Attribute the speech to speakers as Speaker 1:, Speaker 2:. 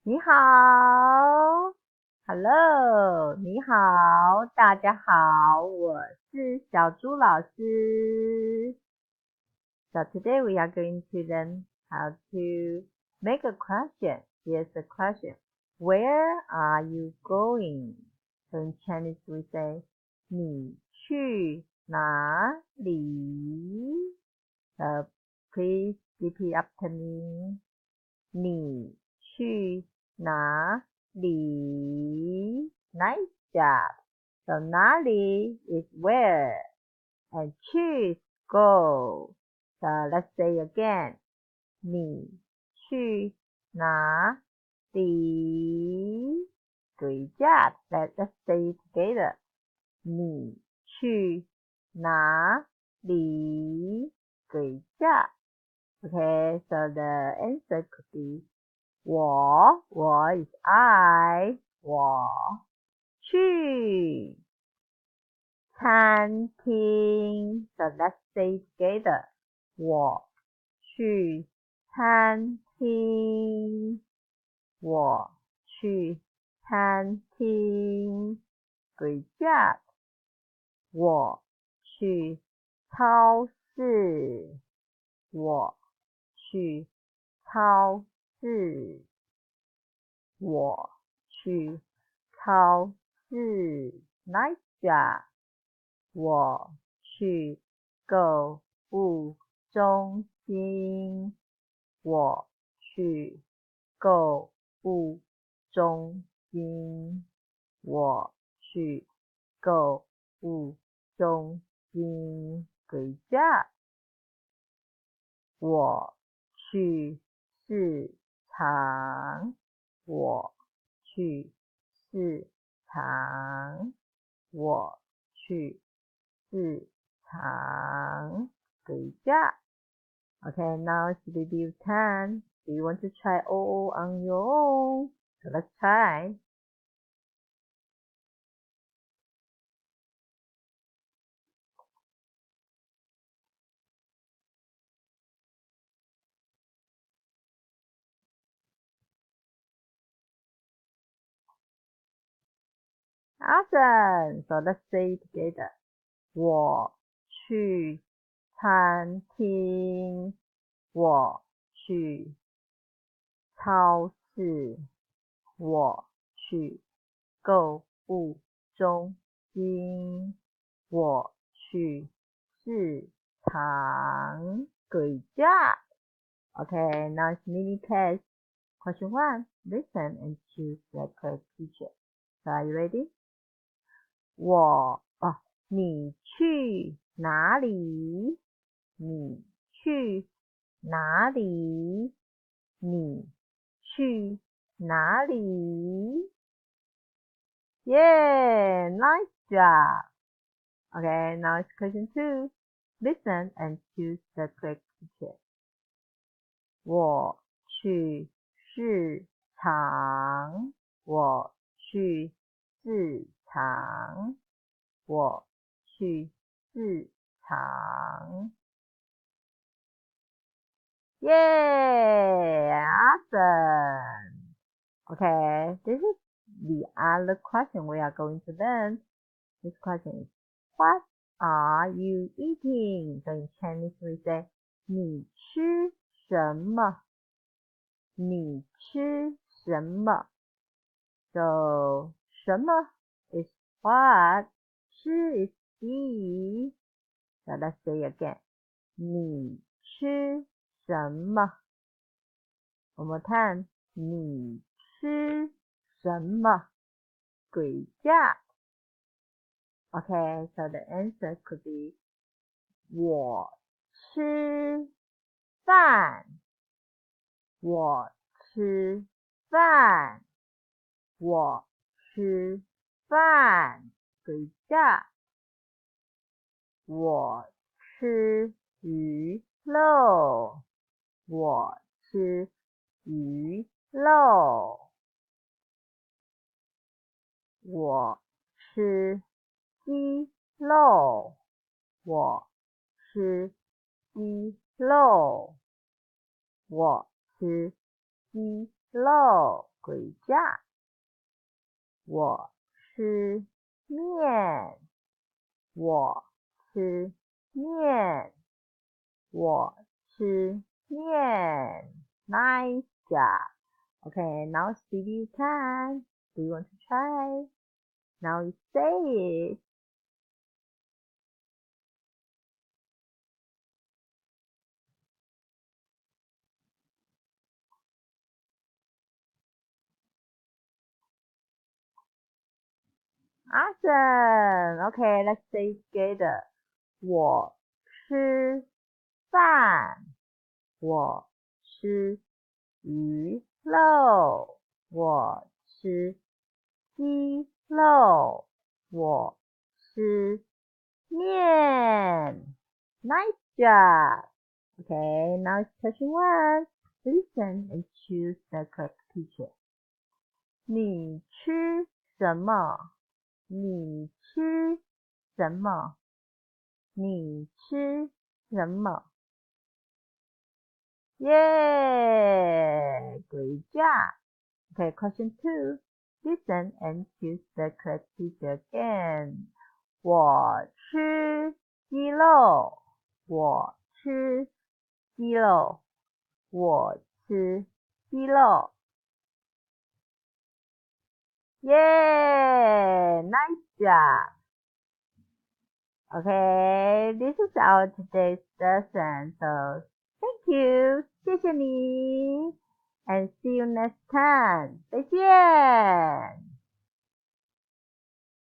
Speaker 1: 你好，Hello，你好，大家好，我是小猪老师。So today we are going to learn how to make a question. Here's the question. Where are you going? So in Chinese we say 你去哪里? Please repeat after me. 你去哪里 ？Nice job. So 哪里 is where and 去 is go. So let's say again. 你去哪里 Great job. Let's say it together. 你去哪里 Great job. Okay, so the answer could be 我 is I, 我去餐厅 So let's say together. 我去餐厅，我去餐厅。Good job. 我去超市，我去超市，我去超市。Nice job. 我去购物中心，我去购物中心，我去购物中心。Good job. 我去市场，我去市场，我去市场。Good job. Okay, now it's review time. Do you want to try all on your own? So let's try. Awesome. So let's say it together. 我去餐厅，我去超市，我去购物中心，我去市场。Good job. Okay, now it's mini test. Question 1. Listen and choose the correct teacher. So are you ready? 你去哪里？你去哪里？你去哪里？Yeah, nice job. Okay, now it's question 2. Listen and choose the correct teacher. 我去市场，我去市场，我去市场。Yay! Awesome! Okay, this is the other question we are going to learn. This question is, what are you eating? So in Chinese we say, 你吃什么？你吃什么？ So 什么 is what? 吃 is eat. So let's say again. 你吃什么 One more time. 你吃什么 Great job. Okay, so the answer could be 我吃饭，我吃饭，我吃饭。Good job. 我吃鱼肉，我吃鱼肉，我吃鸡肉，我吃鸡肉，我吃鸡肉。Great job. 我吃面。我吃面。我吃面。Nice job. Okay, now see if you can. Do you want to try? Now you say it. Awesome. Okay, let's say it together. 我吃饭。我吃鱼肉。我吃鸡肉。我吃面。Nice job. Okay, now it's question one. Listen and choose the correct picture. 你吃什么？你吃什么？你吃什么？ Yay! Great job. Okay, question two. Listen and choose the correct picture again. 我吃鸡肉。我吃鸡肉。我吃鸡肉。Yay! Nice job. Okay, this is our today's lesson. So thank you. 谢谢你。And see you next time. 再见。